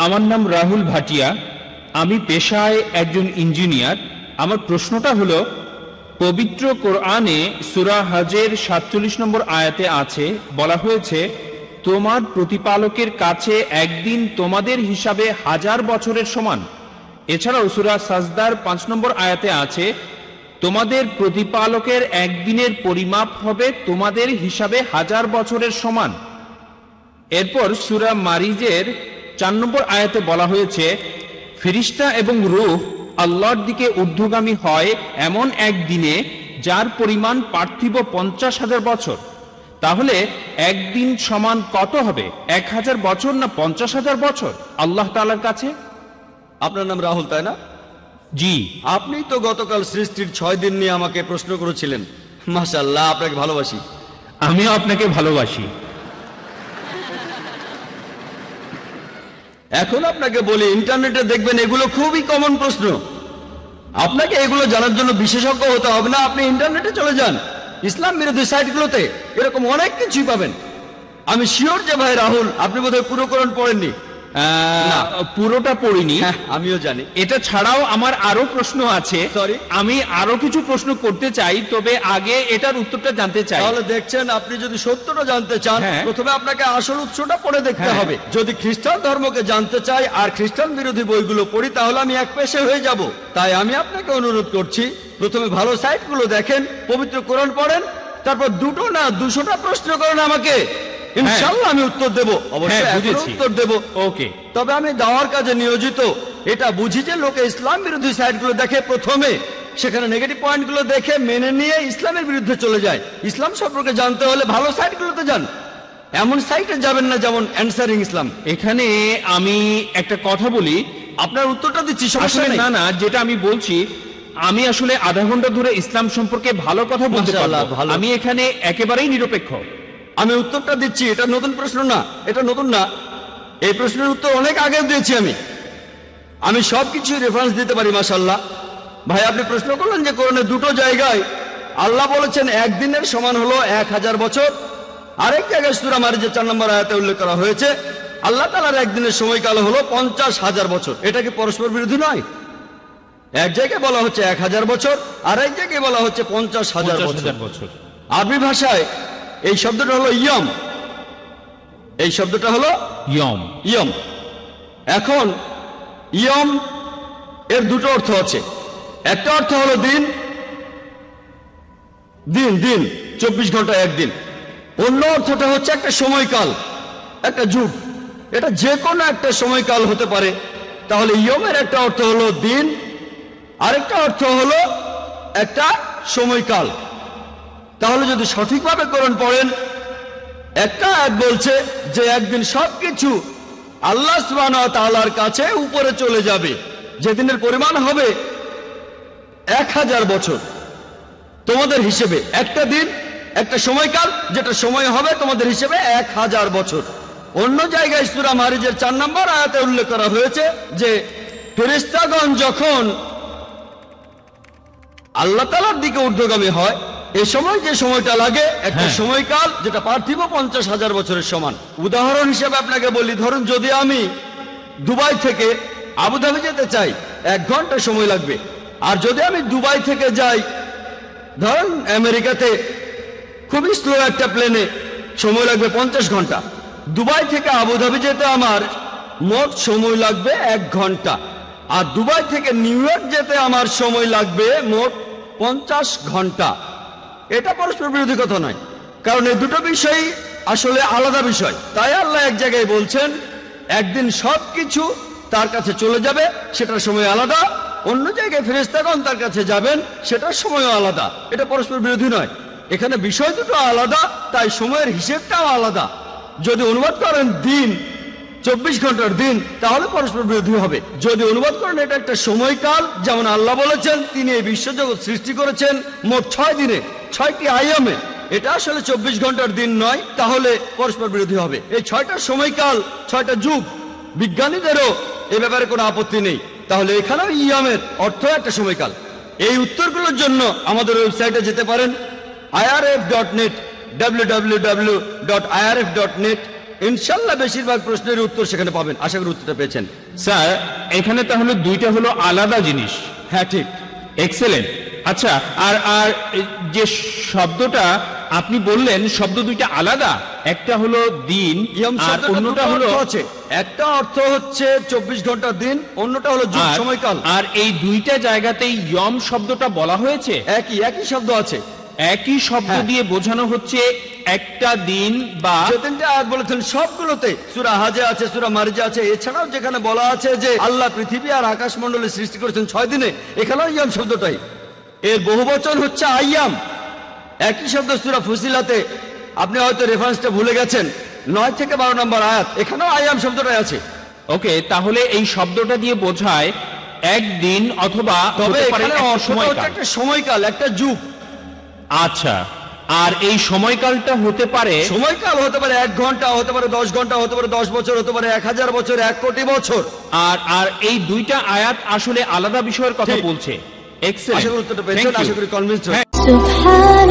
আমার নাম রাহুল ভাটিয়া। আমি পেশায় একজন ইঞ্জিনিয়ার। আমার প্রশ্নটা হলো, পবিত্র কোরআনে সূরা হজের ৪৭ নম্বর আয়াতে আছে, বলা হয়েছে তোমার প্রতিপালকের কাছে একদিন তোমাদের হিসাবে 1000 বছরের সমান। এছাড়াও সূরা সাজদার ৫ নম্বর আয়াতে আছে তোমাদের প্রতিপালকের একদিনের পরিমাপ হবে তোমাদের হিসাবে 1000 বছরের সমান। এরপর সূরা মারিজের ৪ নম্বর আয়াতে বলা হয়েছে ফেরেশতা এবং রূহ আল্লাহর দিকে ঊর্ধ্বগামী হয় এমন এক দিনে যার পরিমাণ পার্থিব ৫০,০০০ বছর। তাহলে একদিন সমান কত হবে, 1000 বছর না ৫০,০০০ বছর আল্লাহ তাআলার কাছে? আপনার নাম রাহুল, তাই না? জি। আপনি তো গতকাল সৃষ্টির 6 দিন নিয়ে আমাকে প্রশ্ন করেছিলেন। মাশাআল্লাহ, আপনাকে ভালোবাসি। আমিও আপনাকে ভালোবাসি। এখন আপনাকে বলি, ইন্টারনেটে দেখবেন এগুলো খুবই কমন প্রশ্ন। আপনাকে এগুলো জানার জন্য বিশেষজ্ঞ হতে হবে না। আপনি ইন্টারনেটে চলে যান, ইসলাম বিরোধী সাইটগুলোতে এরকম অনেক কিছুই পাবেন। আমি শিওর যে ভাই রাহুল, আপনি বোধহয় পুরো কোরআন পড়েননি। পুরোটা পড়িনি। আমিও জানি। এটা ছাড়াও আমার আরো প্রশ্ন আছে। আমি আরো কিছু প্রশ্ন করতে চাই, তবে আগে এটার উত্তরটা জানতে চাই। তাহলে দেখছেন, আপনি যদি সত্যটা জানতে চান, প্রথমে আপনাকে আসল উৎসটা পড়ে দেখতে হবে। যদি খ্রিস্টান ধর্মকে জানতে চাই আর খ্রিস্টান বিরোধী বইগুলো পড়ি, তাহলে আমি এক পেশে হয়ে যাব। তাই আমি আপনাকে অনুরোধ করছি, প্রথমে ভালো সাইটগুলো দেখেন, পবিত্র কোরআন পড়েন, তারপর 2টো না 200টা প্রশ্ন করেন আমাকে। ইনশাআল্লাহ আমি উত্তর দেব, অবশ্যই উত্তর দেব। ওকে। তবে আমি দাওয়ার কাজে নিয়োজিত, এটা বুঝি যে লোকে ইসলাম বিরোধী সাইটগুলো দেখে, প্রথমে সেখানে নেগেটিভ পয়েন্টগুলো দেখে মেনে নিয়ে ইসলামের বিরুদ্ধে চলে যায়। ইসলাম সম্পর্কে জানতে হলে ভালো সাইটগুলোতে যান, এমন সাইটে যাবেন না যেমন অ্যানসারিং ইসলাম। এখানে আমি একটা কথা বলি, আপনার উত্তরটা দিচ্ছি, সমস্যা নেই। না, যেটা আমি বলছি, আমি আসলে আধা ঘন্টা ধরে ইসলাম সম্পর্কে ভালো কথা বলতে পারলাম। আমি এখানে একেবারেই নিরপেক্ষ। আমি উত্তরটা দিচ্ছি, এটা নতুন প্রশ্ন না, এটা নতুন না। এই প্রশ্নের উত্তর অনেক আগে দিয়েছি আমি সবকিছু রেফারেন্স দিতে পারি। মাশাআল্লাহ ভাই, আপনি প্রশ্ন করলেন যে কোরআনে 2টো জায়গায় আল্লাহ বলেছেন একদিনের সমান হলো 1000 বছর। আরেক জায়গায় সূরা মারিজের 4 নম্বর আয়াতে উল্লেখ করা হয়েছে আল্লাহ তাআলার একদিনের সময়কাল হলো 50,000 বছর। এটা কি পরস্পর বিরোধী নয়? এক জায়গায় বলা হচ্ছে 1000 বছর, আর এক জায়গায় বলা হচ্ছে 50,000 বছর। আরবি ভাষায় এই শব্দটা হলো ইয়ম। এই শব্দটা হলো ইয়ম। এখন ইয়ম এর 2টো অর্থ আছে। একটা অর্থ হলো দিন, দিন দিন 24 ঘন্টা একদিন। অন্য অর্থটা হচ্ছে একটা সময়কাল, একটা যুগ। এটা যে কোনো একটা সময়কাল হতে পারে। তাহলে ইয়মের একটা অর্থ হলো দিন, আরেকটা অর্থ হলো একটা সময়কাল। তাহলে যদি সঠিকভাবে কোরআন পড়েন, একটা আয়াত বলছে যে একদিন সবকিছু আল্লাহ সুবহানাহু ওয়া তাআলার কাছে উপরে চলে যাবে, যেদিনের পরিমাণ হবে 1000 বছর তোমাদের হিসেবে। একটা দিন, একটা সময়কাল, যেটা সময় হবে তোমাদের হিসেবে 1000 বছর। অন্য জায়গায় সূরা মারিজের 4 নম্বর আয়াতে উল্লেখ করা হয়েছে যে ফেরেশতাগণ যখন আল্লাহ তাআলার দিকে ঊর্ধ্বগামী হয়, এই সময় যে সময়টা লাগে একটা সময়কাল, যেটা পার্থিব 50,000 বছরের সমান। উদাহরণ হিসেবে আপনাকে বলি, ধরুন যদি আমি দুবাই থেকে আবুধাবি যেতে চাই, 1 ঘন্টা সময় লাগবে। আর যদি আমি দুবাই থেকে যাই ধরুন আমেরিকাতে, খুবই স্লো একটা প্লেনে, সময় লাগবে 50 ঘন্টা। দুবাই থেকে আবুধাবি যেতে আমার মোট সময় লাগবে 1 ঘন্টা। আর দুবাই থেকে নিউ ইয়র্ক যেতে আমার সময় লাগবে মোট 50 ঘন্টা। এটা পরস্পর বিরোধী কথা নয়, কারণ এই 2টো বিষয়ই আসলে আলাদা বিষয়। তাই আল্লাহ এক জায়গায় বলছেন একদিন সবকিছু তার কাছে চলে যাবে, সেটার সময় আলাদা। অন্য জায়গায় ফেরেশতাগণ তার কাছে যাবেন, সেটার সময়ও আলাদা। এটা পরস্পর বিরোধী নয়। এখানে বিষয় দুটো আলাদা, তাই সময়ের হিসেবটাও আলাদা। যদি অনুবাদ করেন দিন, 24 ঘন্টার দিন, তাহলে পরস্পর বিরোধী হবে। যদি অনুবাদ করেন এটা একটা সময়কাল, যেমন আল্লাহ বলেছেন তিনি এই বিশ্বজগৎ সৃষ্টি করেছেন মোট 6 দিনে, 6টি আয়ামে, এটা আসলে 24 ঘন্টার দিন নয়, তাহলে পরস্পর বিরোধী হবে। এই 6টা সময়কাল, 6টা যুগ, বিজ্ঞানীদেরও এ ব্যাপারে কোনো আপত্তি নেই। তাহলে এখানেও ইয়ামের অর্থ একটা সময়কাল। এই উত্তরগুলোর জন্য আমাদের ওয়েবসাইটে যেতে পারেন, irf.net, www.irf.net। ইনশাল্লাহ বেশিরভাগ প্রশ্নের উত্তর সেখানে পাবেন। আশা করি উত্তরটা পেয়েছেন। স্যার এখানে তাহলে দুইটা হলো আলাদা জিনিস। হ্যাঁ ঠিক। এক্সেলেন্ট। আচ্ছা, আর আর যে শব্দটা আপনি বললেন, শব্দ দুইটা আলাদা, একটা হলো দিন ইয়ম আর শব্দটার অন্যটা দুটো হলো অর্থ আছে। একটা অর্থ হচ্ছে 24 ঘন্টার দিন, অন্যটা হলো যুগ, সময়কাল। আর এই দুইটা জায়গাতেই ইয়ম শব্দটা বলা হয়েছে, একই শব্দ আছে। একই শব্দ হ্যাঁ। দিয়ে বোঝানো হচ্ছে একটা দিন বা যে তিনটা আয়াত বলেছেন সবগুলোতে, সূরা হাজে আছে, সূরা মারিজে আছে, এছাড়াও যেখানে বলা আছে যে আল্লাহ পৃথিবী আর আকাশমণ্ডলী সৃষ্টি করেছেন 6 দিনে, এখানেও ইয়াম শব্দটাই। এর বহুবচন হচ্ছে আইয়াম। একই শব্দ সূরা ফুসিলাতে, আপনি হয়তো রেফারেন্সটা ভুলে গেছেন, 9 থেকে 12 নম্বর আয়াত, এখানেও আইয়াম শব্দটাই আছে। ওকে, তাহলে এই শব্দটা দিয়ে বোঝায় একদিন অথবা তবে হতে পারে এখানে একটা অর্থটা হচ্ছে সময়কাল। একটা সময়কাল, একটা যুগ। আচ্ছা, আর এই সময়কালটা হতে পারে সময়কাল হতে পারে 1 ঘন্টা, হতে পারে 10 ঘন্টা, হতে পারে 10 বছর, হতে পারে 1000 বছর, 1 কোটি বছর। আর আর এই দুইটা আয়াত আসলে আলাদা বিষয়ের কথা ঠিক। বলছে। আশা এক্সেলেন্ট, করি উত্তরটা পেয়েছেন, আশা করি কনভিন্স হয়েছেন। سبحان